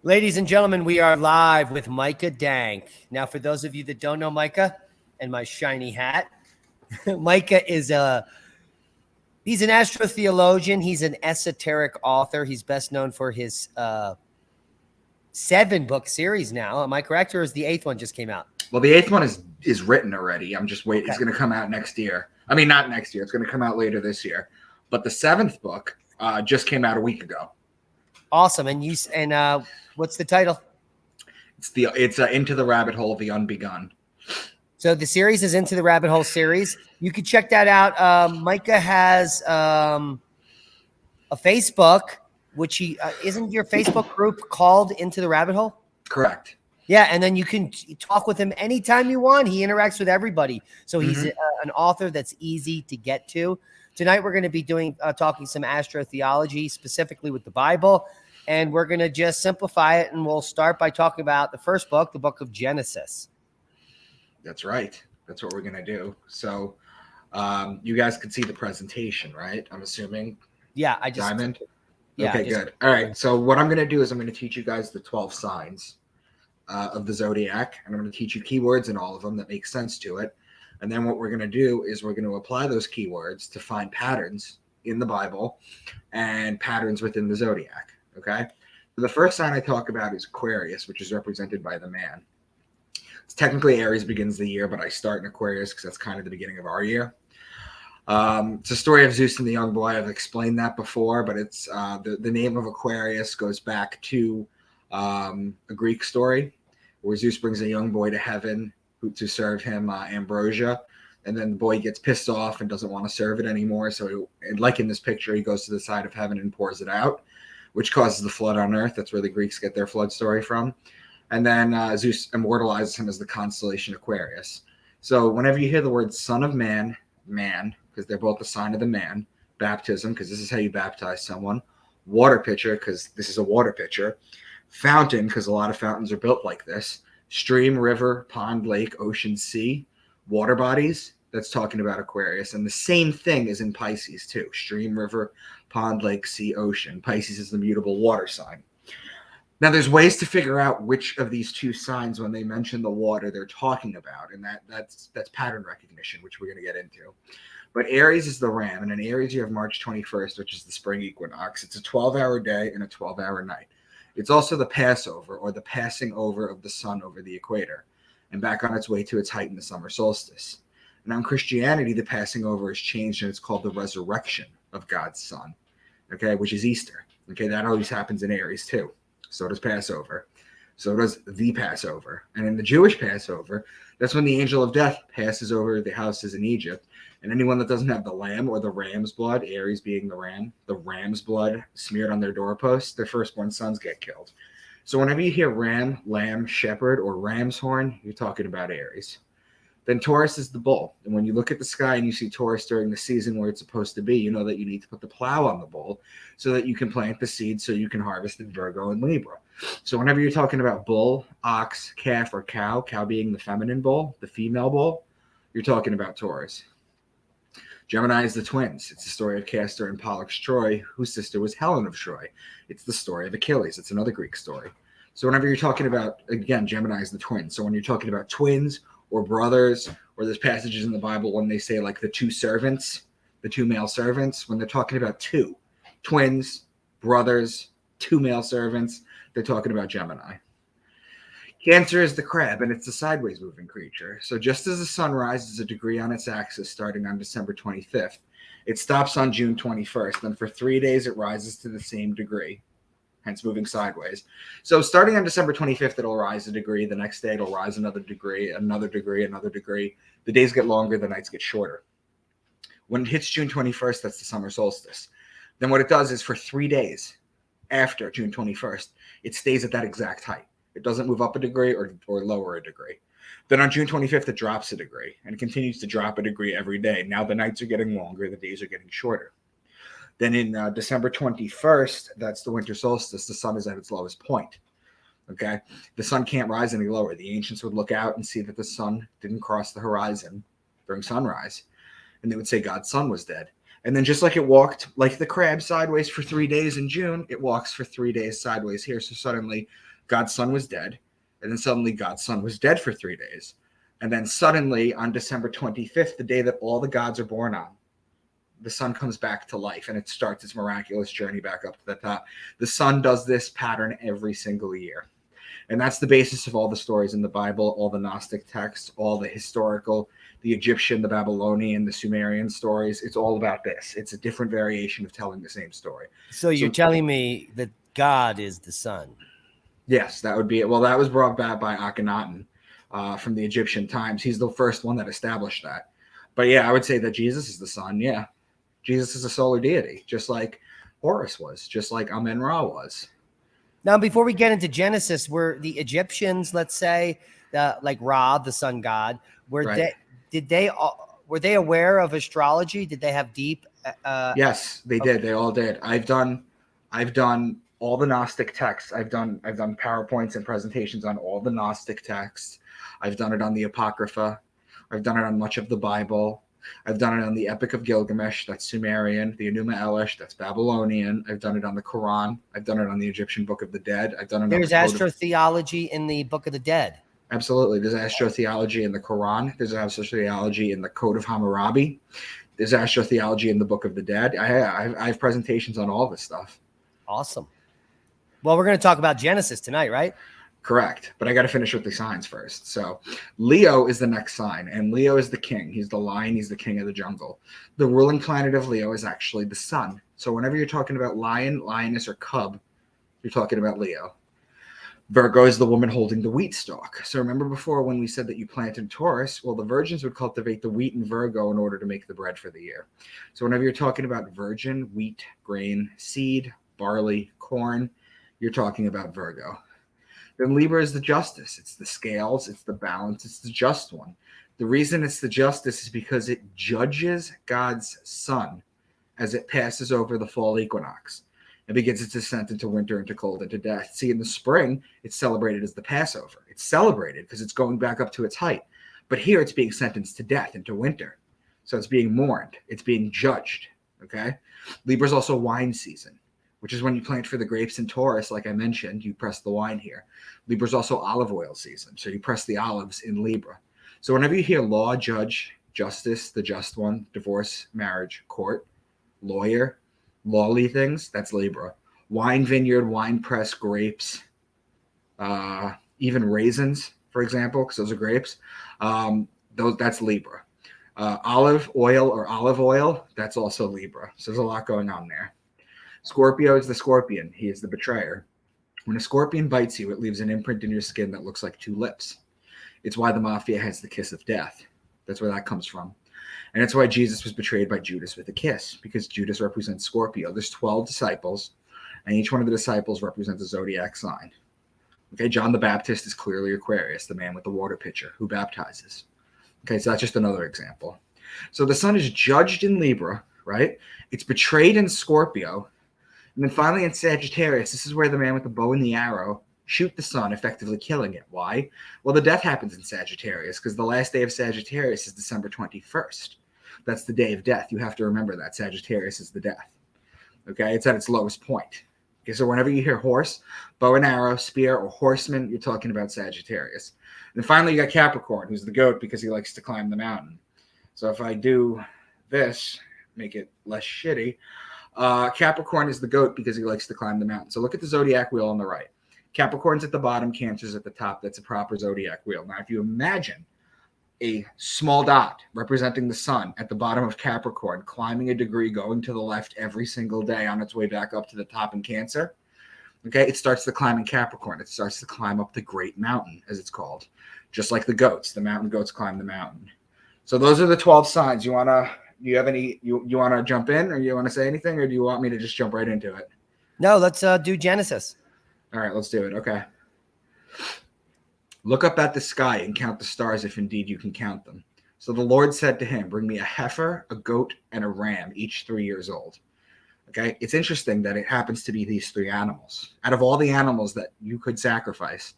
Ladies and gentlemen, we are live with Micah Dank. Now, for those of you that don't know Micah and my shiny hat, Micah is he's an astrotheologian. He's an esoteric author. He's best known for his 7-book series now. Am I correct, or is the 8th one just came out? Well, the 8th one is written already. I'm just waiting. Okay. It's going to come out next year. I mean, not next year. It's going to come out later this year. But the 7th book just came out a week ago. Awesome. And what's the title? It's Into the Rabbit Hole of the Unbegun. So the series is Into the Rabbit Hole series. You can check that out. Micah has a Facebook, which he isn't your Facebook group called Into the Rabbit Hole? Correct. Yeah, and then you can talk with him anytime you want. He interacts with everybody. So he's an author that's easy to get to. Tonight we're going to be talking some astrotheology, specifically with the Bible. And we're going to just simplify it, and we'll start by talking about the first book, the book of Genesis. That's right. That's what we're going to do. So you guys can see the presentation, right? I'm assuming. Yeah, I just. Diamond? Yeah, okay, good. All right. So what I'm going to do is I'm going to teach you guys the 12 signs of the zodiac, and I'm going to teach you keywords in all of them that make sense to it. And then what we're going to do is we're going to apply those keywords to find patterns in the Bible and patterns within the zodiac. Okay. The first sign I talk about is Aquarius, which is represented by the man. It's technically Aries begins the year, but I start in Aquarius because that's kind of the beginning of our year. It's a story of Zeus and the young boy. I've explained that before, but it's the name of Aquarius goes back to a Greek story where Zeus brings a young boy to heaven to serve him ambrosia. And then the boy gets pissed off and doesn't want to serve it anymore. So like in this picture, he goes to the side of heaven and pours it out, which causes the flood on Earth. That's where the Greeks get their flood story from. And then Zeus immortalizes him as the constellation Aquarius. So whenever you hear the word son of man, because they're both the sign of the man, baptism, because this is how you baptize someone, water pitcher, because this is a water pitcher, fountain, because a lot of fountains are built like this, stream, river, pond, lake, ocean, sea, water bodies, that's talking about Aquarius. And the same thing is in Pisces too. Stream, river, pond, lake, sea, ocean. Pisces is the mutable water sign. Now, there's ways to figure out which of these two signs, when they mention the water, they're talking about. And that's pattern recognition, which we're going to get into. But Aries is the ram. And in Aries, you have March 21st, which is the spring equinox. It's a 12-hour day and a 12-hour night. It's also the Passover, or the passing over of the sun over the equator, and back on its way to its height in the summer solstice. Now, in Christianity, the passing over is changed, and it's called the resurrection of God's son, okay, which is Easter. Okay, that always happens in Aries too. So does Passover. So does the Passover. And in the Jewish Passover, that's when the angel of death passes over the houses in Egypt. And anyone that doesn't have the lamb or the ram's blood, Aries being the ram's blood smeared on their doorposts, their firstborn sons get killed. So whenever you hear ram, lamb, shepherd, or ram's horn, you're talking about Aries. Then Taurus is the bull. And when you look at the sky and you see Taurus during the season where it's supposed to be, you know that you need to put the plow on the bull so that you can plant the seed so you can harvest in Virgo and Libra. So whenever you're talking about bull, ox, calf, or cow being the feminine bull, the female bull, you're talking about Taurus. Gemini is the twins. It's the story of Castor and Pollux Troy, whose sister was Helen of Troy. It's the story of Achilles. It's another Greek story. So whenever you're talking about, again, Gemini is the twins. So when you're talking about twins or brothers, or there's passages in the Bible when they say like the two servants, the two male servants, when they're talking about two, twins, brothers, two male servants, they're talking about Gemini. Cancer is the crab, and it's a sideways moving creature. So just as the sun rises a degree on its axis starting on December 25th, it stops on June 21st. Then for 3 days, it rises to the same degree, hence moving sideways. So starting on December 25th, it'll rise a degree. The next day, it'll rise another degree, another degree, another degree. The days get longer, the nights get shorter. When it hits June 21st, that's the summer solstice. Then what it does is for 3 days after June 21st, it stays at that exact height. It doesn't move up a degree or lower a degree. Then on June 25th, it drops a degree, and it continues to drop a degree every day. Now the nights are getting longer, the days are getting shorter. Then in December 21st, that's the winter solstice, the sun is at its lowest point. Okay? The sun can't rise any lower. The ancients would look out and see that the sun didn't cross the horizon during sunrise, and they would say God's son was dead. And then just like it walked like the crab sideways for 3 days in June, it walks for 3 days sideways here. So suddenly God's son was dead. And then suddenly God's son was dead for 3 days. And then suddenly on December 25th, the day that all the gods are born on, the sun comes back to life and it starts its miraculous journey back up to the top. The sun does this pattern every single year. And that's the basis of all the stories in the Bible, all the Gnostic texts, all the historical, the Egyptian, the Babylonian, the Sumerian stories. It's all about this. It's a different variation of telling the same story. So you're telling me that God is the sun? Yes, that would be it. Well, that was brought back by Akhenaten from the Egyptian times. He's the first one that established that. But yeah, I would say that Jesus is the sun. Yeah. Jesus is a solar deity, just like Horus was, just like Amen-Ra was. Now, before we get into Genesis, were the Egyptians, let's say, like Ra, the sun god, were they aware of astrology? Did they have deep? Yes, they did. They all did. I've done all the Gnostic texts. I've done PowerPoints and presentations on all the Gnostic texts. I've done it on the Apocrypha. I've done it on much of the Bible. I've done it on the Epic of Gilgamesh, that's Sumerian, the Enuma Elish, that's Babylonian. I've done it on the Quran. I've done it on the Egyptian Book of the Dead. I've done it. There's astrotheology in the Book of the Dead. Absolutely. There's astrotheology in the Quran. There's astrotheology in the Code of Hammurabi. There's astrotheology in the Book of the Dead. I have presentations on all this stuff. Awesome. Well, we're going to talk about Genesis tonight, right? Correct. But I got to finish with the signs first. So Leo is the next sign, and Leo is the king. He's the lion. He's the king of the jungle. The ruling planet of Leo is actually the sun. So whenever you're talking about lion, lioness, or cub, you're talking about Leo. Virgo is the woman holding the wheat stalk. So remember before when we said that you planted Taurus, well, the virgins would cultivate the wheat in Virgo in order to make the bread for the year. So whenever you're talking about virgin, wheat, grain, seed, barley, corn, you're talking about Virgo. Then Libra is the justice. It's the scales, it's the balance, it's the just one. The reason it's the justice is because it judges God's sun as it passes over the fall equinox. It begins its descent into winter, into cold, into death. See, in the spring, it's celebrated as the Passover. It's celebrated because it's going back up to its height. But here it's being sentenced to death, into winter. So it's being mourned. It's being judged, okay? Libra is also wine season, which is when you plant for the grapes in Taurus, like I mentioned, you press the wine here. Libra is also olive oil season, so you press the olives in Libra. So whenever you hear law, judge, justice, the just one, divorce, marriage, court, lawyer, lawly things, that's Libra. Wine vineyard, wine press, grapes, even raisins, for example, because those are grapes. That's Libra. Olive oil or olive oil, that's also Libra. So there's a lot going on there. Scorpio is the scorpion. He is the betrayer. When a scorpion bites you, it leaves an imprint in your skin that looks like two lips. It's why the mafia has the kiss of death. That's where that comes from. And it's why Jesus was betrayed by Judas with a kiss, because Judas represents Scorpio. There's 12 disciples, and each one of the disciples represents a zodiac sign. Okay, John the Baptist is clearly Aquarius, the man with the water pitcher who baptizes. Okay, so that's just another example. So the sun is judged in Libra, right? It's betrayed in Scorpio. And then finally in Sagittarius, this is where the man with the bow and the arrow shoot the sun, effectively killing it. Why? Well, the death happens in Sagittarius because the last day of Sagittarius is December 21st. That's the day of death. You have to remember that. Sagittarius is the death. Okay? It's at its lowest point. Okay, so whenever you hear horse, bow and arrow, spear, or horseman, you're talking about Sagittarius. And then finally, you got Capricorn, who's the goat because he likes to climb the mountain. So if I do this, make it less shitty, Capricorn is the goat because he likes to climb the mountain. So look at the zodiac wheel on the right. Capricorn's at the bottom, Cancer's at the top. That's a proper zodiac wheel. Now, if you imagine a small dot representing the sun at the bottom of Capricorn, climbing a degree, going to the left every single day on its way back up to the top in Cancer, okay, it starts to climb in Capricorn. It starts to climb up the Great Mountain, as it's called, just like the goats. The mountain goats climb the mountain. So those are the 12 signs. You want to jump in, or you want to say anything, or do you want me to just jump right into it? No, let's do Genesis. All right, let's do it. Okay. Look up at the sky and count the stars if indeed you can count them. So the Lord said to him, bring me a heifer, a goat, and a ram, each 3 years old. Okay, it's interesting that it happens to be these three animals. Out of all the animals that you could sacrifice,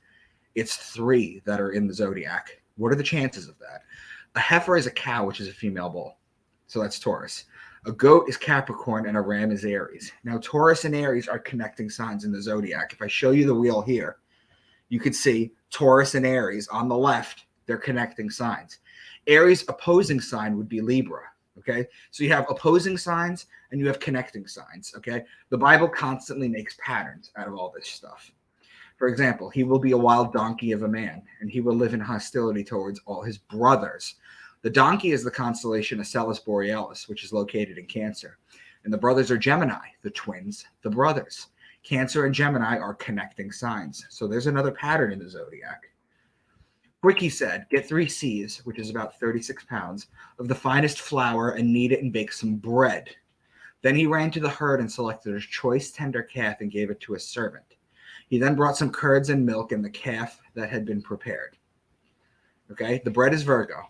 it's three that are in the zodiac. What are the chances of that? A heifer is a cow, which is a female bull. So that's Taurus. A goat is Capricorn and a ram is Aries. Now, Taurus and Aries are connecting signs in the zodiac. If I show you the wheel here, you could see Taurus and Aries on the left, they're connecting signs. Aries' opposing sign would be Libra. Okay, so you have opposing signs and you have connecting signs. Okay, the Bible constantly makes patterns out of all this stuff. For example, he will be a wild donkey of a man, and he will live in hostility towards all his brothers. The donkey is the constellation Acellus Borealis, which is located in Cancer. And the brothers are Gemini, the twins, the brothers. Cancer and Gemini are connecting signs. So there's another pattern in the zodiac. Quickie said, get 3 C's, which is about 36 pounds, of the finest flour and knead it and bake some bread. Then he ran to the herd and selected a choice tender calf and gave it to a servant. He then brought some curds and milk and the calf that had been prepared. Okay, the bread is Virgo.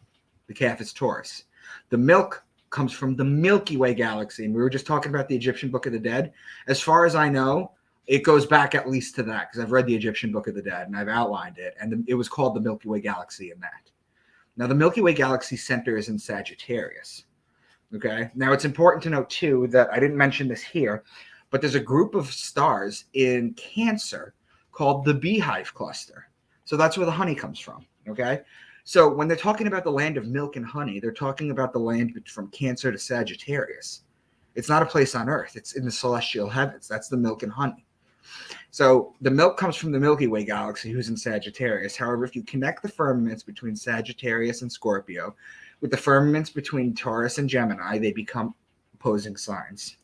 The calf is Taurus. The milk comes from the Milky Way galaxy. And we were just talking about the Egyptian Book of the Dead. As far as I know, it goes back at least to that because I've read the Egyptian Book of the Dead and I've outlined it. And it was called the Milky Way galaxy in that. Now, the Milky Way galaxy center is in Sagittarius. Okay, now it's important to note, too, that I didn't mention this here, but there's a group of stars in Cancer called the Beehive Cluster. So that's where the honey comes from. Okay. So when they're talking about the land of milk and honey, they're talking about the land from Cancer to Sagittarius. It's not a place on Earth. It's in the celestial heavens. That's the milk and honey. So the milk comes from the Milky Way galaxy, who's in Sagittarius. However, if you connect the firmaments between Sagittarius and Scorpio with the firmaments between Taurus and Gemini, they become opposing signs.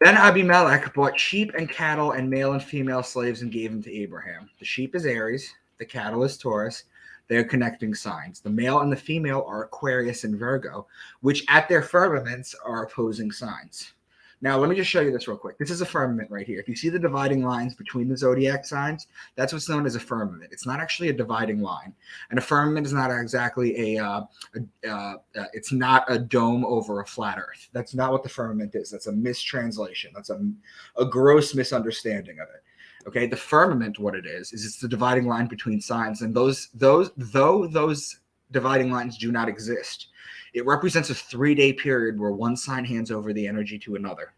Then Abimelech bought sheep and cattle and male and female slaves and gave them to Abraham. The sheep is Aries. The cattle is Taurus. They're connecting signs. The male and the female are Aquarius and Virgo, which at their firmaments are opposing signs. Now, let me just show you this real quick. This is a firmament right here. If you see the dividing lines between the zodiac signs, that's what's known as a firmament. It's not actually a dividing line. And a firmament is not exactly it's not a dome over a flat earth. That's not what the firmament is. That's a mistranslation. That's a gross misunderstanding of it. Okay, the firmament, what it is it's the dividing line between signs. And those dividing lines do not exist. It represents a 3-day period where one sign hands over the energy to another.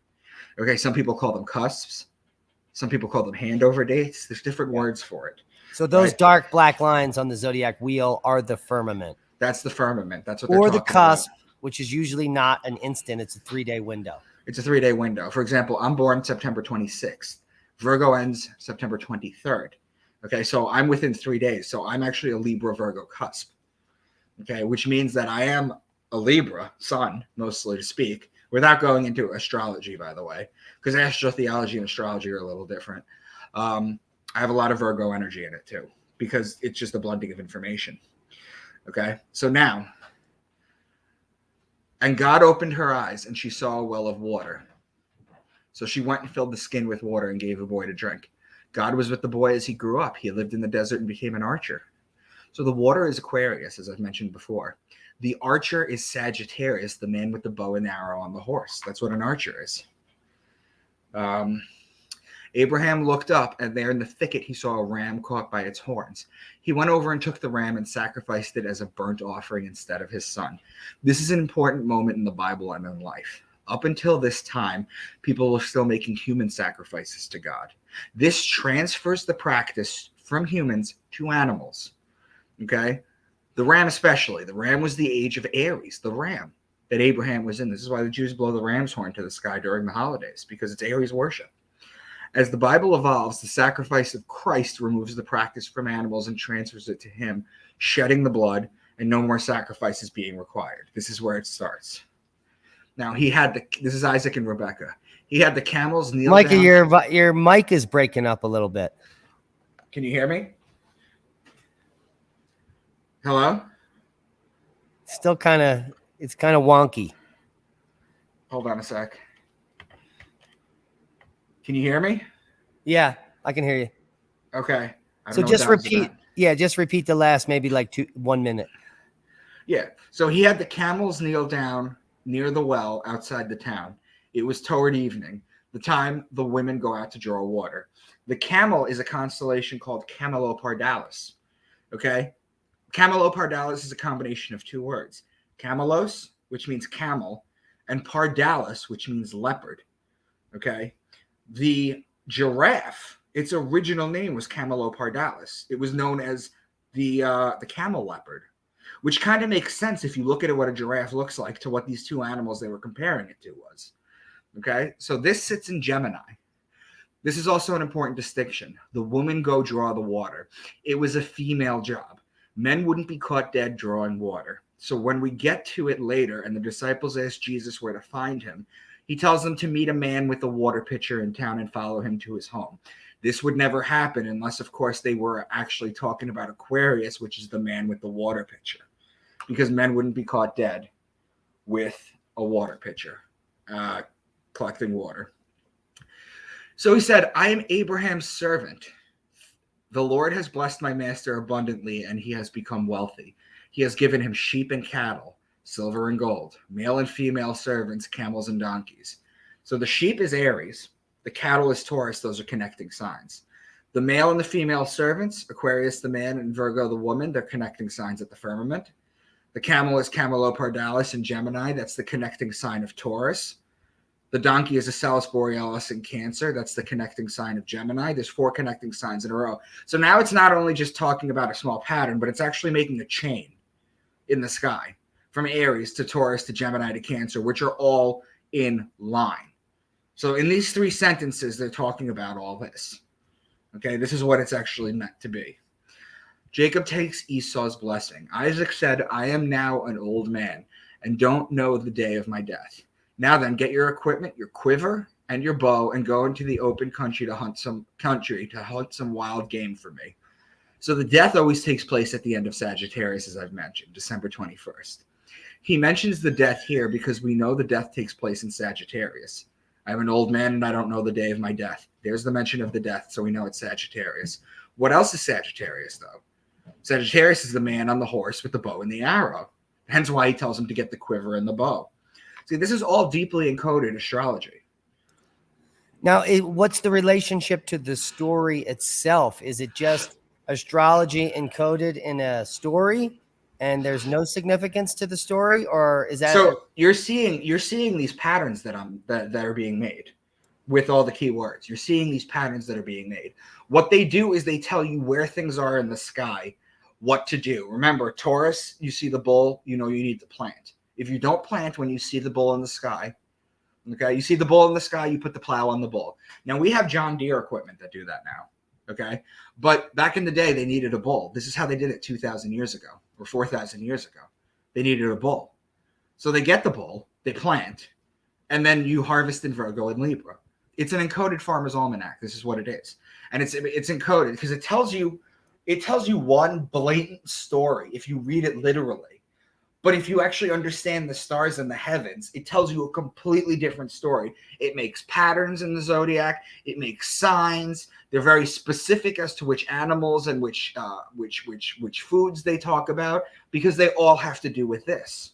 Okay, some people call them cusps. Some people call them handover dates. There's different words for it. So those dark black lines on the zodiac wheel are the firmament. That's the firmament. That's what they're talking about. Or the cusp, which is usually not an instant. It's a 3-day window. It's a 3-day window. For example, I'm born September 26th. Virgo ends September 23rd. Okay, so I'm within 3 days. So I'm actually a Libra Virgo cusp. Okay, which means that I am a Libra sun, mostly to speak, without going into astrology, by the way, because astrotheology and astrology are a little different. I have a lot of Virgo energy in it too, because it's just a blending of information. Okay, so now, and God opened her eyes and she saw a well of water. So she went and filled the skin with water and gave the boy to drink. God was with the boy as he grew up. He lived in the desert and became an archer. So the water is Aquarius, as I've mentioned before. The archer is Sagittarius, the man with the bow and arrow on the horse. That's what an archer is. Abraham looked up, and there in the thicket he saw a ram caught by its horns. He went over and took the ram and sacrificed it as a burnt offering instead of his son. This is an important moment in the Bible and in life. Up until this time, people were still making human sacrifices to God. This transfers the practice from humans to animals. Okay? The ram especially. The ram was the age of Aries, the ram that Abraham was in. This is why the Jews blow the ram's horn to the sky during the holidays, because it's Aries worship. As the Bible evolves, the sacrifice of Christ removes the practice from animals and transfers it to him, shedding the blood, and no more sacrifices being required. This is where it starts. Now, this is Isaac and Rebecca. He had the camels kneel Micah, down. your mic is breaking up a little bit. Can you hear me? Hello? Still it's kind of wonky. Hold on a sec. Can you hear me? Yeah, I can hear you. Okay. So just repeat. Yeah, just repeat the last maybe like 1 minute. Yeah. So he had the camels kneel down near the well outside the town. It was toward evening, the time the women go out to draw water. The camel is a constellation called Camelopardalis. Okay? Camelopardalis is a combination of 2 words. Camelos, which means camel, and pardalis, which means leopard. Okay. The giraffe, its original name was Camelopardalis. It was known as the camel leopard, which kind of makes sense if you look at it, what a giraffe looks like to what these two animals they were comparing it to was. Okay. So this sits in Gemini. This is also an important distinction. The woman go draw the water. It was a female job. Men wouldn't be caught dead drawing water. So when we get to it later and the disciples ask Jesus where to find him, he tells them to meet a man with a water pitcher in town and follow him to his home. This would never happen unless, of course, they were actually talking about Aquarius, which is the man with the water pitcher, because men wouldn't be caught dead with a water pitcher collecting water. So he said, I am Abraham's servant. The Lord has blessed my master abundantly, and he has become wealthy. He has given him sheep and cattle, silver and gold, male and female servants, camels and donkeys. So the sheep is Aries. The cattle is Taurus. Those are connecting signs. The male and the female servants, Aquarius the man and Virgo the woman, they're connecting signs at the firmament. The camel is Camelopardalis in Gemini. That's the connecting sign of Taurus. The donkey is a Salus Borealis in Cancer. That's the connecting sign of Gemini. There's 4 connecting signs in a row. So now it's not only just talking about a small pattern, but it's actually making a chain in the sky from Aries to Taurus to Gemini to Cancer, which are all in line. So in these 3 sentences, they're talking about all this. Okay, this is what it's actually meant to be. Jacob takes Esau's blessing. Isaac said, I am now an old man and don't know the day of my death. Now then, get your equipment, your quiver, and your bow, and go into the open country to hunt some wild game for me. So the death always takes place at the end of Sagittarius, as I've mentioned, December 21st. He mentions the death here because we know the death takes place in Sagittarius. I'm an old man and I don't know the day of my death. There's the mention of the death, so we know it's Sagittarius. What else is Sagittarius, though? Sagittarius is the man on the horse with the bow and the arrow. Hence why he tells him to get the quiver and the bow. See, this is all deeply encoded astrology. Now, what's the relationship to the story itself? Is it just astrology encoded in a story and there's no significance to the story, or is that so you're seeing these patterns that are being made with all the keywords. You're seeing these patterns that are being made. What they do is they tell you where things are in the sky, what to do. Remember, Taurus, you see the bull, you know you need to plant. If you don't plant when you see the bull in the sky, okay, you see the bull in the sky, you put the plow on the bull. Now, we have John Deere equipment that do that now, okay? But back in the day, they needed a bull. This is how they did it 2,000 years ago or 4,000 years ago. They needed a bull. So they get the bull, they plant, and then you harvest in Virgo and Libra. It's an encoded farmer's almanac. This is what it is. And it's encoded because it tells you one blatant story if you read it literally. But if you actually understand the stars and the heavens, it tells you a completely different story. It makes patterns in the zodiac. It makes signs. They're very specific as to which animals and which foods they talk about, because they all have to do with this.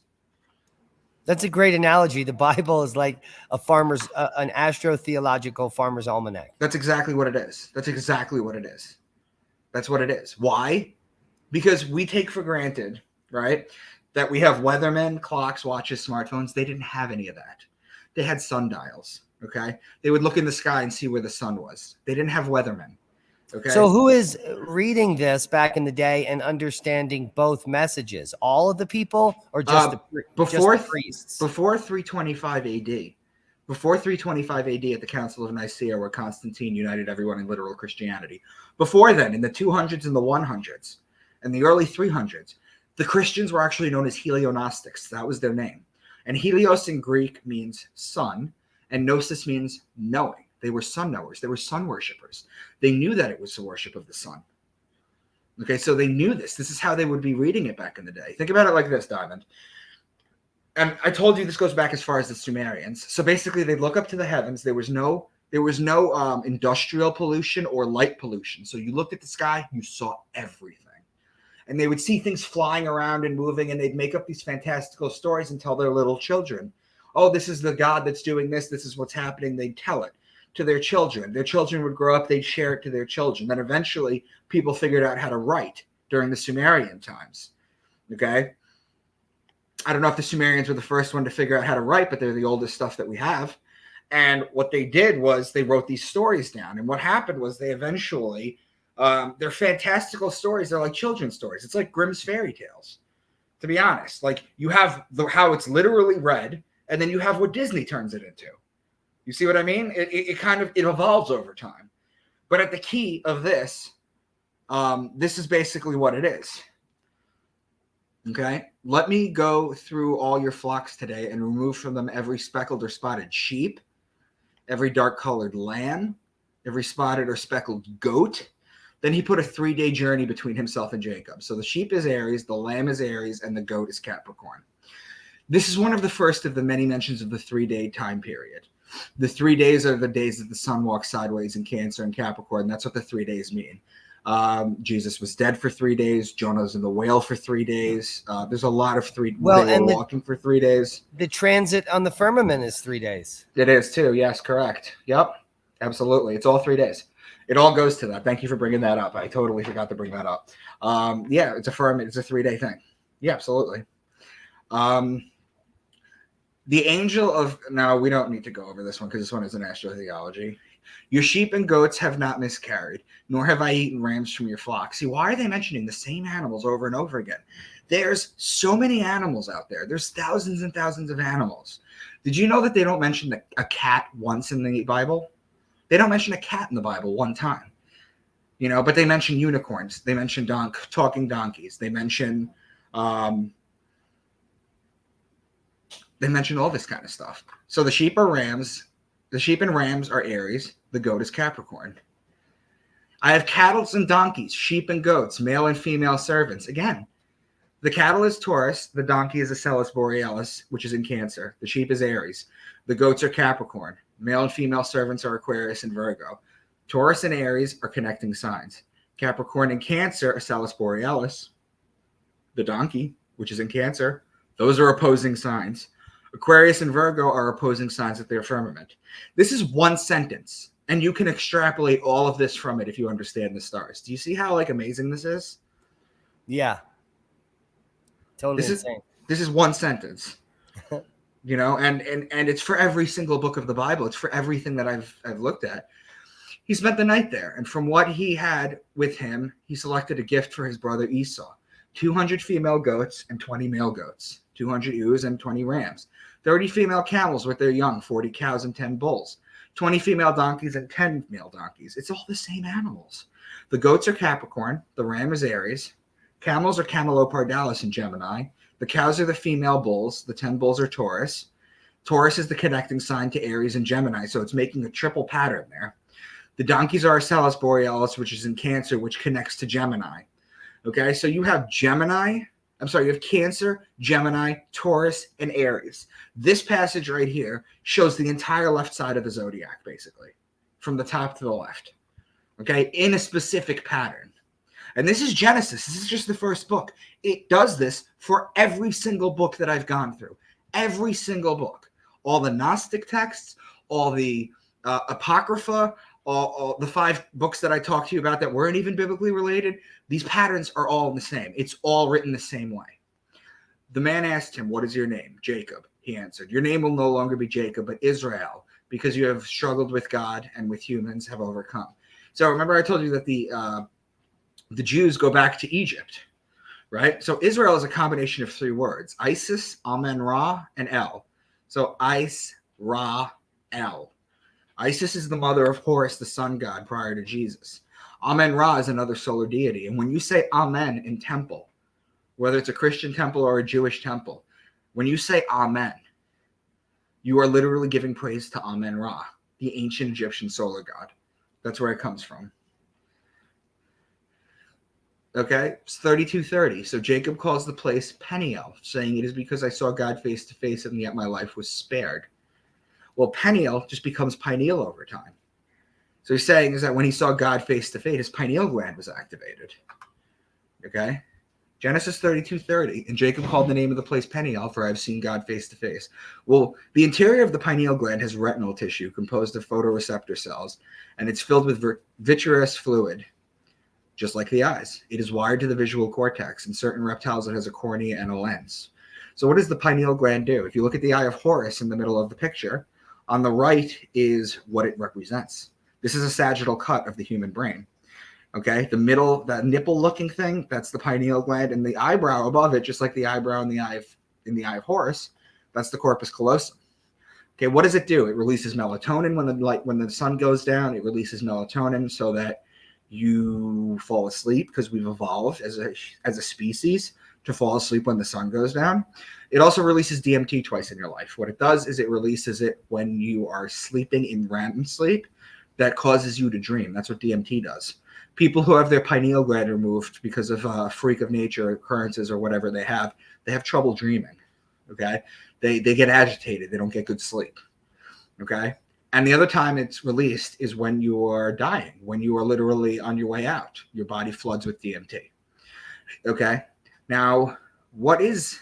That's a great analogy. The Bible is like an astrotheological farmer's almanac. That's exactly what it is. That's exactly what it is. That's what it is. Why? Because we take for granted, right, that we have weathermen, clocks, watches, smartphones. They didn't have any of that. They had sundials, okay? They would look in the sky and see where the sun was. They didn't have weathermen, okay? So who is reading this back in the day and understanding both messages? All of the people, or just the priests? Before 325 AD. Before 325 AD at the Council of Nicaea, where Constantine united everyone in literal Christianity. Before then, in the 200s and the 100s, and the early 300s, the Christians were actually known as Heliognostics. That was their name. And Helios in Greek means sun, and gnosis means knowing. They were sun knowers. They were sun worshippers. They knew that it was the worship of the sun. Okay, so they knew this. This is how they would be reading it back in the day. Think about it like this, Diamond. And I told you this goes back as far as the Sumerians. So basically, they'd look up to the heavens. There was no industrial pollution or light pollution. So you looked at the sky, you saw everything. And they would see things flying around and moving, and they'd make up these fantastical stories and tell their little children, oh, this is the God that's doing this. This is what's happening. They'd tell it to their children. Their children would grow up. They'd share it to their children. Then eventually people figured out how to write during the Sumerian times. Okay. I don't know if the Sumerians were the first one to figure out how to write, but they're the oldest stuff that we have. And what they did was they wrote these stories down. And what happened was they eventually, they're fantastical stories. They're like children's stories. It's like Grimm's fairy tales, to be honest. Like you have how it's literally read, and then you have what Disney turns it into. You see what I mean? It kind of, it evolves over time. But at the key of this, this is basically what it is. Okay, let me go through all your flocks today and remove from them every speckled or spotted sheep, every dark-colored lamb, every spotted or speckled goat. Then he put a 3-day journey between himself and Jacob. So the sheep is Aries, the lamb is Aries, and the goat is Capricorn. This is one of the first of the many mentions of the 3-day time period. The 3 days are the days that the sun walks sideways in Cancer and Capricorn. That's what the 3 days mean. Jesus was dead for 3 days. Jonah was in the whale for 3 days. There's a lot of they were walking for 3 days. The transit on the firmament is 3 days. It is too. Yes, correct. Yep, absolutely. It's all 3 days. It all goes to that. Thank you for bringing that up. I totally forgot to bring that up. Yeah, it's a firmament. It's a 3-day thing. Yeah, absolutely. The angel of, now we don't need to go over this one because this one is an astrotheology. Your sheep and goats have not miscarried, nor have I eaten rams from your flock. See, why are they mentioning the same animals over and over again? There's so many animals out there. There's thousands and thousands of animals. Did you know that they don't mention a cat once in the Bible? They don't mention a cat in the Bible one time. You know, but they mention unicorns. They mention talking donkeys. They mention all this kind of stuff. So the sheep are rams. The sheep and rams are Aries. The goat is Capricorn. I have cattle and donkeys, sheep and goats, male and female servants. Again, the cattle is Taurus. The donkey is Asellus Borealis, which is in Cancer. The sheep is Aries. The goats are Capricorn. Male and female servants are Aquarius and Virgo. Taurus and Aries are connecting signs. Capricorn and Cancer, Asellus Borealis. The donkey, which is in Cancer. Those are opposing signs. Aquarius and Virgo are opposing signs at their firmament. This is one sentence, and you can extrapolate all of this from it if you understand the stars. Do you see how amazing this is? Yeah. Totally insane. This is one sentence. You know, and it's for every single book of the Bible. It's for everything that I've looked at. He spent the night there, and from what he had with him, he selected a gift for his brother Esau. 200 female goats and 20 male goats, 200 ewes and 20 rams, 30 female camels with their young, 40 cows and 10 bulls, 20 female donkeys and 10 male donkeys. It's all the same animals. The goats are Capricorn, the ram is Aries, camels are Camelopardalis in Gemini, the cows are the female bulls, the 10 bulls are Taurus. Taurus is the connecting sign to Aries and Gemini, so it's making a triple pattern there. The donkeys are Asellus Borealis, which is in Cancer, which connects to Gemini. Okay, so you have you have Cancer, Gemini, Taurus, and Aries. This passage right here shows the entire left side of the zodiac, basically, from the top to the left, okay, in a specific pattern. And this is Genesis. This is just the first book. It does this for every single book that I've gone through. Every single book. All the Gnostic texts, all the Apocrypha, all the 5 books that I talked to you about that weren't even biblically related, these patterns are all the same. It's all written the same way. The man asked him, "What is your name?" "Jacob," he answered. "Your name will no longer be Jacob, but Israel, because you have struggled with God and with humans have overcome." So remember I told you that the Jews go back to Egypt, right? So Israel is a combination of 3 words: Isis, Amen-Ra, and El. So Is, Ra, El. Isis is the mother of Horus, the sun god, prior to Jesus. Amen-Ra is another solar deity. And when you say Amen in temple, whether it's a Christian temple or a Jewish temple, when you say Amen, you are literally giving praise to Amen-Ra, the ancient Egyptian solar god. That's where it comes from. Okay, it's 32:30. So Jacob calls the place Peniel, saying, "It is because I saw God face to face, and yet my life was spared." Well, Peniel just becomes pineal over time. So he's saying is that when he saw God face to face, his pineal gland was activated. Okay? Genesis 32:30. And Jacob called the name of the place Peniel, for I have seen God face to face. Well, the interior of the pineal gland has retinal tissue composed of photoreceptor cells, and it's filled with vitreous fluid, just like the eyes. It is wired to the visual cortex. In certain reptiles, it has a cornea and a lens. So what does the pineal gland do? If you look at the eye of Horus in the middle of the picture, on the right is what it represents. This is a sagittal cut of the human brain. Okay, the middle, that nipple-looking thing, that's the pineal gland, and the eyebrow above it, just like the eyebrow in the eye of Horus, that's the corpus callosum. Okay, what does it do? It releases melatonin when the sun goes down. It releases melatonin so that you fall asleep, because we've evolved as a species to fall asleep when the sun goes down. It also releases DMT twice in your life. What it does is it releases it when you are sleeping in REM sleep. That causes you to dream. That's what DMT does. People who have their pineal gland removed because of freak of nature occurrences or whatever they have trouble dreaming. Okay, they get agitated. They don't get good sleep. Okay, and the other time it's released is when you are dying, when you are literally on your way out. Your body floods with DMT. Okay, now what is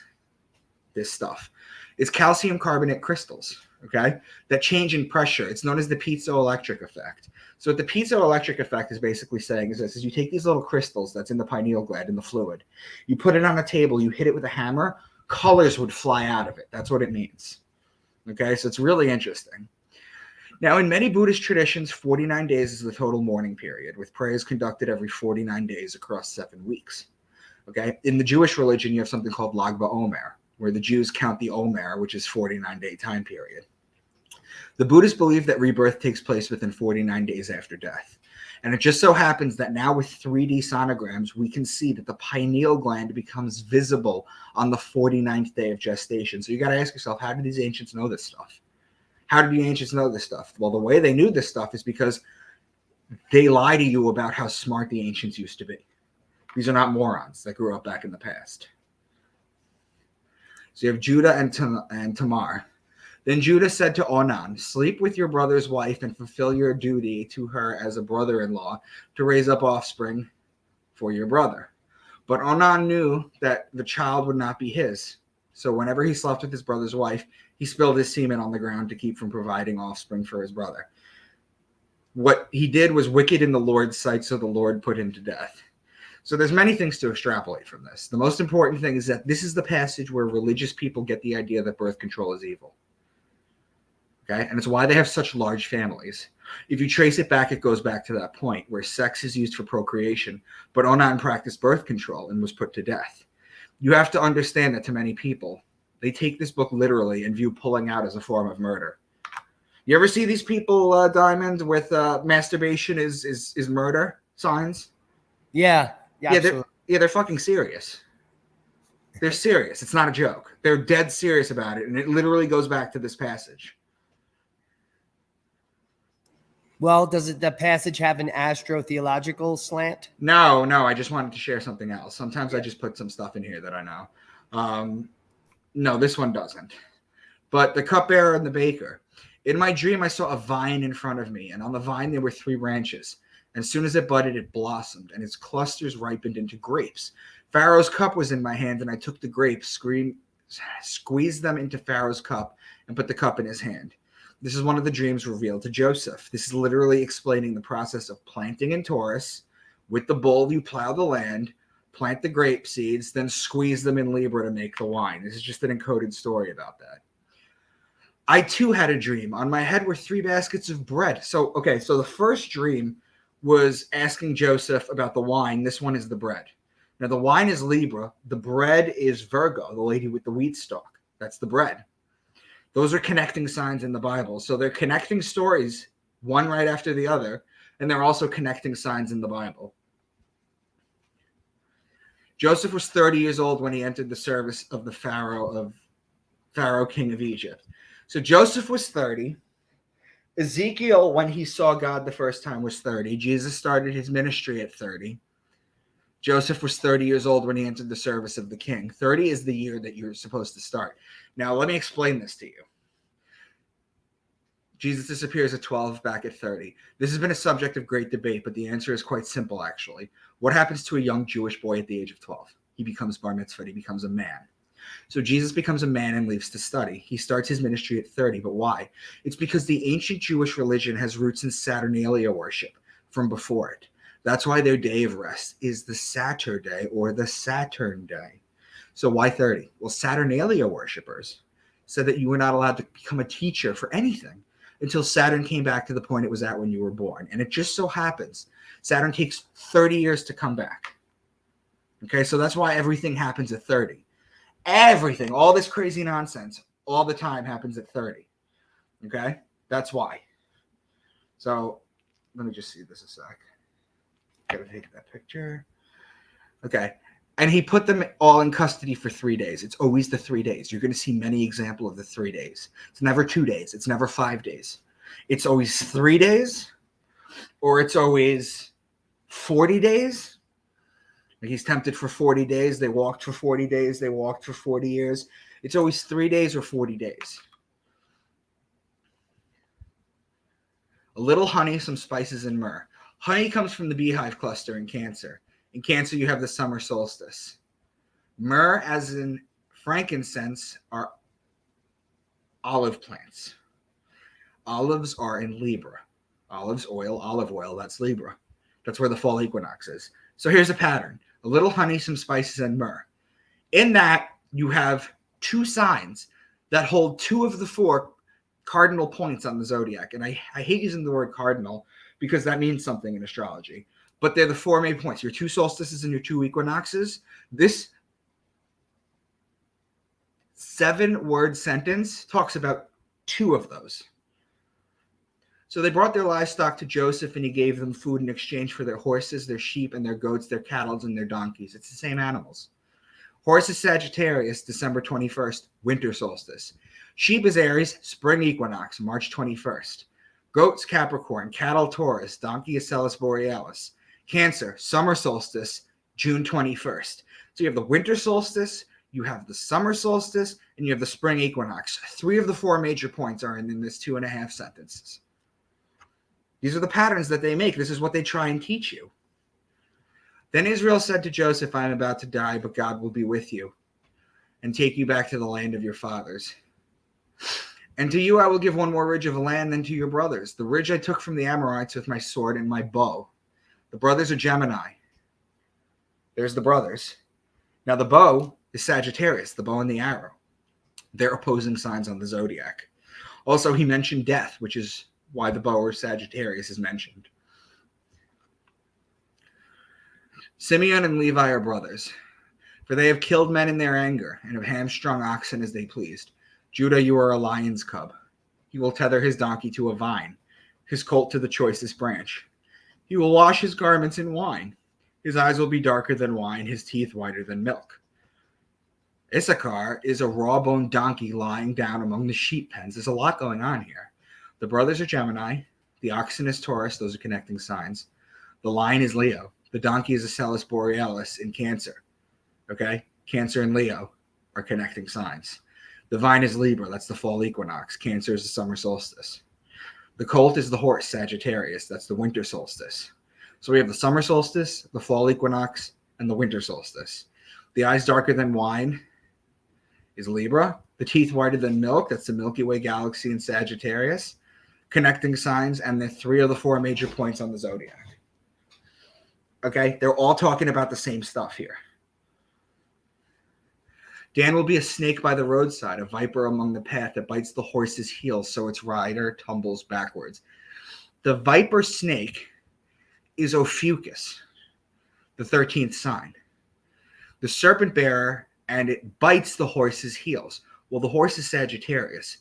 this stuff? It's calcium carbonate crystals. Okay, that change in pressure. It's known as the piezoelectric effect. So what the piezoelectric effect is basically saying is this: is you take these little crystals that's in the pineal gland, in the fluid, you put it on a table, you hit it with a hammer, colors would fly out of it. That's what it means. Okay, so it's really interesting. Now, in many Buddhist traditions, 49 days is the total mourning period, with prayers conducted every 49 days across 7 weeks. Okay, in the Jewish religion, you have something called Lag BaOmer, where the Jews count the Omer, which is 49-day time period. The Buddhists believe that rebirth takes place within 49 days after death. And it just so happens that now with 3D sonograms, we can see that the pineal gland becomes visible on the 49th day of gestation. So you got to ask yourself, how did these ancients know this stuff? How did the ancients know this stuff? Well, the way they knew this stuff is because they lie to you about how smart the ancients used to be. These are not morons that grew up back in the past. So you have Judah and Tamar. Then Judah said to Onan, sleep with your brother's wife and fulfill your duty to her as a brother-in-law to raise up offspring for your brother. But Onan knew that the child would not be his. So whenever he slept with his brother's wife, he spilled his semen on the ground to keep from providing offspring for his brother. What he did was wicked in the Lord's sight, so the Lord put him to death. So there's many things to extrapolate from this. The most important thing is that this is the passage where religious people get the idea that birth control is evil. Okay, and it's why they have such large families. If you trace it back, it goes back to that point where sex is used for procreation, but Onan practiced birth control and was put to death. You have to understand that to many people, they take this book literally and view pulling out as a form of murder. You ever see these people, Diamond, with masturbation is murder signs? Yeah, they're fucking serious. They're serious. It's not a joke. They're dead serious about it, and it literally goes back to this passage. Well, does the passage have an astrotheological slant? No, I just wanted to share something else. Sometimes I just put some stuff in here that I know. No, this one doesn't. But the cupbearer and the baker. In my dream, I saw a vine in front of me, and on the vine there were 3 branches. As soon as it budded, it blossomed, and its clusters ripened into grapes. Pharaoh's cup was in my hand, and I took the grapes, squeezed them into Pharaoh's cup, and put the cup in his hand. This is one of the dreams revealed to Joseph. This is literally explaining the process of planting in Taurus. With the bull, you plow the land, plant the grape seeds, then squeeze them in Libra to make the wine. This is just an encoded story about that. I too had a dream. On my head were 3 baskets of bread. So the first dream was asking Joseph about the wine. This one is the bread. Now, the wine is Libra. The bread is Virgo, the lady with the wheat stalk. That's the bread. Those are connecting signs in the Bible. So they're connecting stories, one right after the other, and they're also connecting signs in the Bible. Joseph was 30 years old when he entered the service of the Pharaoh, king of Egypt. So Joseph was 30. Ezekiel, when he saw God the first time, was 30. Jesus started his ministry at 30. Joseph was 30 years old when he entered the service of the king. 30 is the year that you're supposed to start. Now, let me explain this to you. Jesus disappears at 12, back at 30. This has been a subject of great debate, but the answer is quite simple, actually. What happens to a young Jewish boy at the age of 12? He becomes bar mitzvah. He becomes a man. So Jesus becomes a man and leaves to study. He starts his ministry at 30, but why? It's because the ancient Jewish religion has roots in Saturnalia worship from before it. That's why their day of rest is the Saturday or the Saturn day. So why 30? Well, Saturnalia worshippers said that you were not allowed to become a teacher for anything until Saturn came back to the point it was at when you were born. And it just so happens Saturn takes 30 years to come back. Okay, so that's why everything happens at 30. Everything, all this crazy nonsense, all the time happens at 30. Okay, that's why. So let me just see this a sec. Gotta take that picture. Okay. And he put them all in custody for 3 days. It's always the 3 days. You're going to see many examples of the 3 days. It's never 2 days. It's never 5 days. It's always 3 days, or it's always 40 days. He's tempted for 40 days. They walked for 40 days. They walked for 40 years. It's always 3 days or 40 days. A little honey, some spices, and myrrh. Honey comes from the beehive cluster in Cancer. In Cancer, you have the summer solstice. Myrrh, as in frankincense, are olive plants. Olives are in Libra. Olive oil, that's Libra. That's where the fall equinox is. So here's a pattern. A little honey, some spices, and myrrh. In that, you have 2 signs that hold 2 of the 4 cardinal points on the zodiac. And I hate using the word cardinal because that means something in astrology. But they're the 4 main points. Your 2 solstices and your 2 equinoxes. This 7-word sentence talks about 2 of those. So they brought their livestock to Joseph, and he gave them food in exchange for their horses, their sheep, and their goats, their cattle, and their donkeys. It's the same animals. Horse is Sagittarius, December 21st, winter solstice. Sheep is Aries, spring equinox, March 21st. Goats, Capricorn. Cattle, Taurus. Donkey is Celis Borealis. Cancer, summer solstice, June 21st. So you have the winter solstice, you have the summer solstice, and you have the spring equinox. 3 of the 4 major points are in this 2.5 sentences. These are the patterns that they make. This is what they try and teach you. Then Israel said to Joseph, I am about to die, but God will be with you and take you back to the land of your fathers. And to you I will give 1 more ridge of land than to your brothers, the ridge I took from the Amorites with my sword and my bow. The brothers are Gemini. There's the brothers. Now the bow is Sagittarius, the bow and the arrow. They're opposing signs on the zodiac. Also, he mentioned death, which is why the bow or Sagittarius is mentioned. Simeon and Levi are brothers, for they have killed men in their anger and have hamstrung oxen as they pleased. Judah, you are a lion's cub. He will tether his donkey to a vine, his colt to the choicest branch. He will wash his garments in wine. His eyes will be darker than wine, his teeth whiter than milk. Issachar is a raw-boned donkey lying down among the sheep pens. There's a lot going on here. The brothers are Gemini. The oxen is Taurus. Those are connecting signs. The lion is Leo. The donkey is a Celis Borealis in Cancer. Okay? Cancer and Leo are connecting signs. The vine is Libra. That's the fall equinox. Cancer is the summer solstice. The colt is the horse, Sagittarius. That's the winter solstice. So we have the summer solstice, the fall equinox, and the winter solstice. The eyes darker than wine is Libra. The teeth whiter than milk. That's the Milky Way galaxy in Sagittarius. Connecting signs, and the 3 of the 4 major points on the zodiac. Okay? They're all talking about the same stuff here. Dan will be a snake by the roadside, a viper among the path that bites the horse's heels so its rider tumbles backwards. The viper snake is Ophiuchus, the 13th sign. The serpent bearer, and it bites the horse's heels. Well, the horse is Sagittarius.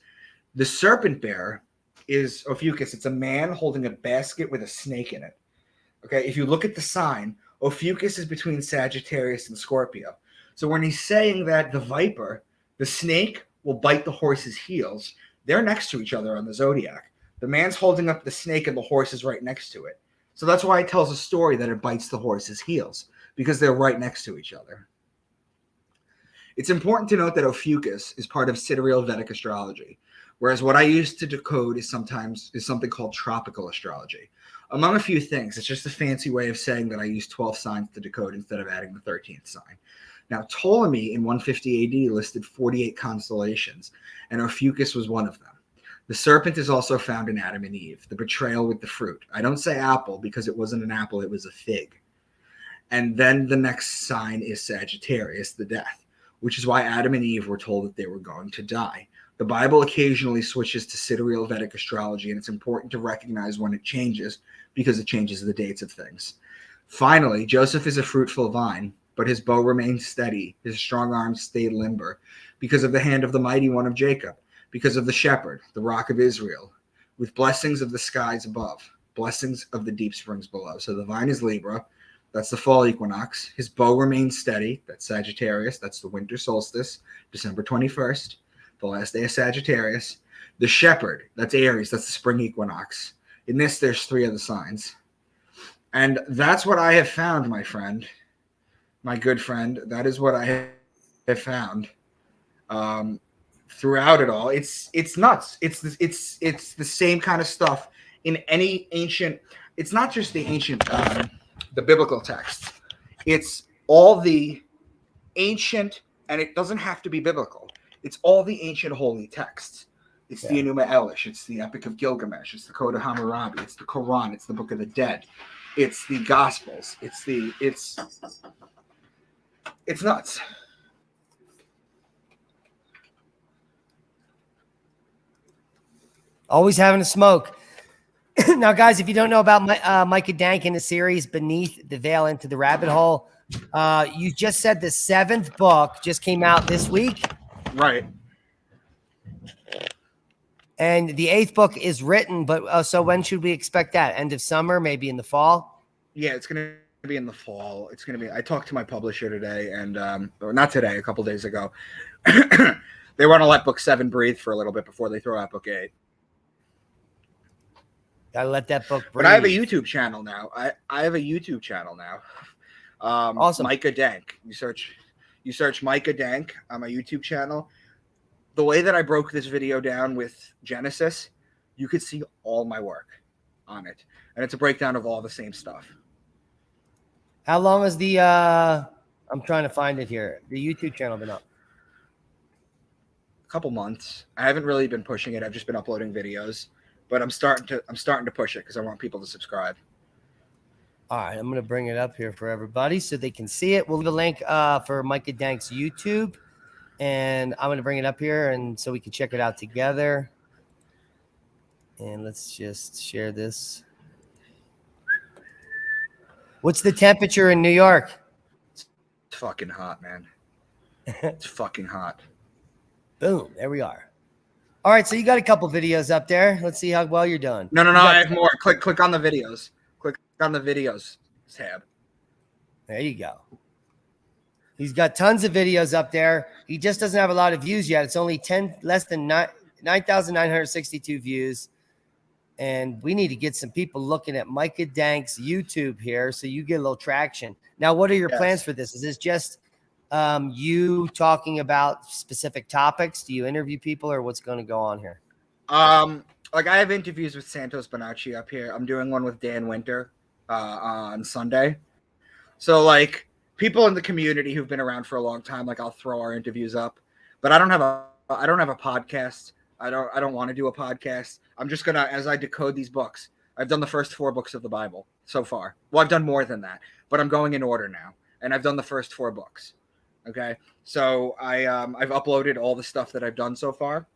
The serpent bearer is Ophiuchus. It's a man holding a basket with a snake in it. Okay, if you look at the sign, Ophiuchus is between Sagittarius and Scorpio. So when he's saying that the viper, the snake, will bite the horse's heels, they're next to each other on the zodiac. The man's holding up the snake and the horse is right next to it. So that's why it tells a story that it bites the horse's heels, because they're right next to each other. It's important to note that Ophiuchus is part of sidereal Vedic astrology, whereas what I use to decode is something called tropical astrology. Among a few things, it's just a fancy way of saying that I use 12 signs to decode instead of adding the 13th sign. Now, Ptolemy in 150 AD listed 48 constellations, and Ophiuchus was one of them. The serpent is also found in Adam and Eve, the betrayal with the fruit. I don't say apple because it wasn't an apple, it was a fig. And then the next sign is Sagittarius, the death. which is why Adam and Eve were told that they were going to die. The Bible occasionally switches to sidereal Vedic astrology, and it's important to recognize when it changes because it changes the dates of things. Finally, Joseph is a fruitful vine, but his bow remained steady, his strong arms stayed limber, because of the hand of the mighty one of Jacob, because of the shepherd, the rock of Israel, with blessings of the skies above, blessings of the deep springs below. So the vine is Libra. That's the fall equinox. His bow remains steady. That's Sagittarius. That's the winter solstice, December 21st, the last day of Sagittarius. The shepherd, that's Aries. That's the spring equinox. In this, there's 3 of the signs. And that's what I have found, my friend, my good friend. That is what I have found throughout it all. It's nuts. It's the same kind of stuff in any ancient. It's not just the ancient, the biblical texts. It's all the ancient, and it doesn't have to be biblical. It's all the ancient holy texts. It's the Enuma Elish. It's the Epic of Gilgamesh. It's the Code of Hammurabi. It's the Quran. It's the Book of the Dead. It's the Gospels. It's nuts. Always having a smoke. Now, guys, if you don't know about Micah Dank in the series Beneath the Veil into the Rabbit Hole, you just said the 7th book just came out this week. Right. And the 8th book is written, but so when should we expect that? End of summer, maybe in the fall? Yeah, it's going to be in the fall. It's going to be. I talked to my publisher today, and or not today, a couple days ago. They want to let book 7 breathe for a little bit before they throw out book 8. Gotta let that book breathe. But I have a YouTube channel now. I have a YouTube channel now. Awesome. Micah Dank. You search Micah Dank on my YouTube channel. The way that I broke this video down with Genesis, you could see all my work on it. And it's a breakdown of all the same stuff. How long has the I'm trying to find it here, the YouTube channel been up? A couple months. I haven't really been pushing it. I've just been uploading videos. But I'm starting to push it because I want people to subscribe. All right, I'm going to bring it up here for everybody so they can see it. We'll leave a link for Micah Dank's YouTube, and I'm going to bring it up here and so we can check it out together. And let's just share this. What's the temperature in New York? It's fucking hot, man. It's fucking hot. Boom, there we are. All right, so you got a couple videos up there. Let's see how well you're doing. No, I have more. Click on the videos. Click on the videos tab. There you go. He's got tons of videos up there. He just doesn't have a lot of views yet. It's only less than 9,962 views. And we need to get some people looking at Micah Dank's YouTube here so you get a little traction. Now, what are your plans for this? Is this just you talking about specific topics? Do you interview people, or what's going to go on here? Like I have interviews with Santos Bonacci up here. I'm doing one with Dan Winter on Sunday. So like people in the community who've been around for a long time, like I'll throw our interviews up. But I don't have a podcast. I don't want to do a podcast. I'm just gonna, as I decode these books, I've done the first 4 books of the Bible so far. Well, I've done more than that, but I'm going in order now, and I've done the first 4 books. Okay, so I've uploaded all the stuff that I've done so far.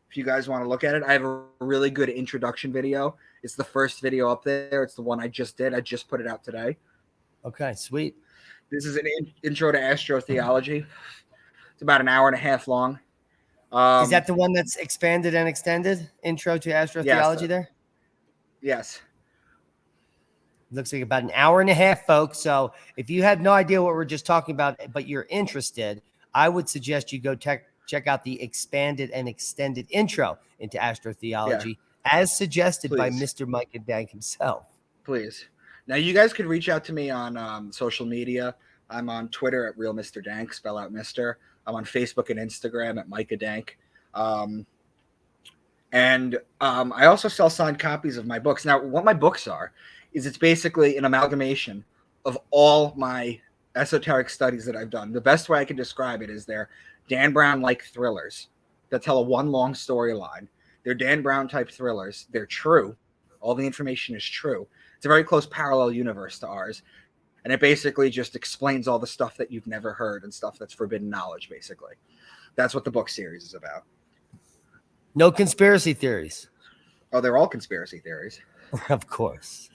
If you guys want to look at it, I have a really good introduction video. It's the first video up there. It's the one I just did. I just put it out today. Okay, sweet. This is an intro to astrotheology. It's about an hour and a half long. Is that the one that's expanded and extended? Intro to astrotheology there? Yes. Looks like about an hour and a half, folks. So if you have no idea what we're just talking about, but you're interested, I would suggest you go check out the expanded and extended intro into astrotheology, as suggested by Mr. Micah Dank himself. Please. Now, you guys could reach out to me on social media. I'm on Twitter at Real Mr. Dank, spell out Mr. I'm on Facebook and Instagram at Micah Dank. And I also sell signed copies of my books. Now, what my books are is it's basically an amalgamation of all my esoteric studies that I've done. The best way I can describe it is they're Dan Brown-like thrillers that tell a one long storyline. They're Dan Brown-type thrillers. They're true. All the information is true. It's a very close parallel universe to ours. And it basically just explains all the stuff that you've never heard and stuff that's forbidden knowledge, basically. That's what the book series is about. No conspiracy theories. Oh, they're all conspiracy theories. Of course.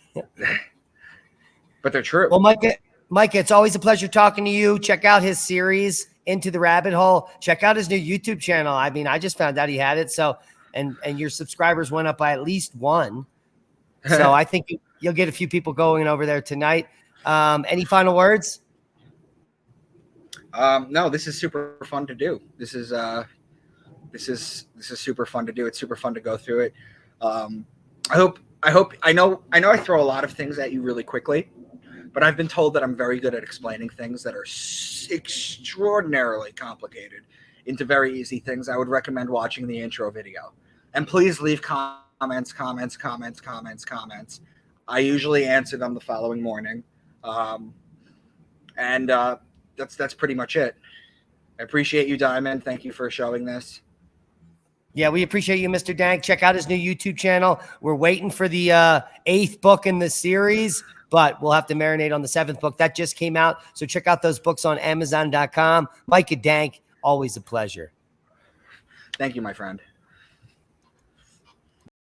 But they're true. Well, Micah, it's always a pleasure talking to you. Check out his series, Into the Rabbit Hole. Check out his new YouTube channel. I mean, I just found out he had it. So, and your subscribers went up by at least one. So I think you'll get a few people going over there tonight. Any final words? No, this is super fun to do. This is super fun to do. It's super fun to go through it. I know I throw a lot of things at you really quickly, but I've been told that I'm very good at explaining things that are extraordinarily complicated into very easy things. I would recommend watching the intro video. And please leave comments. I usually answer them the following morning. That's pretty much it. I appreciate you, Diamond. Thank you for showing this. Yeah, we appreciate you, Mr. Dank. Check out his new YouTube channel. We're waiting for the 8th book in the series, but we'll have to marinate on the 7th book. That just came out. So check out those books on Amazon.com. Micah Dank, always a pleasure. Thank you, my friend.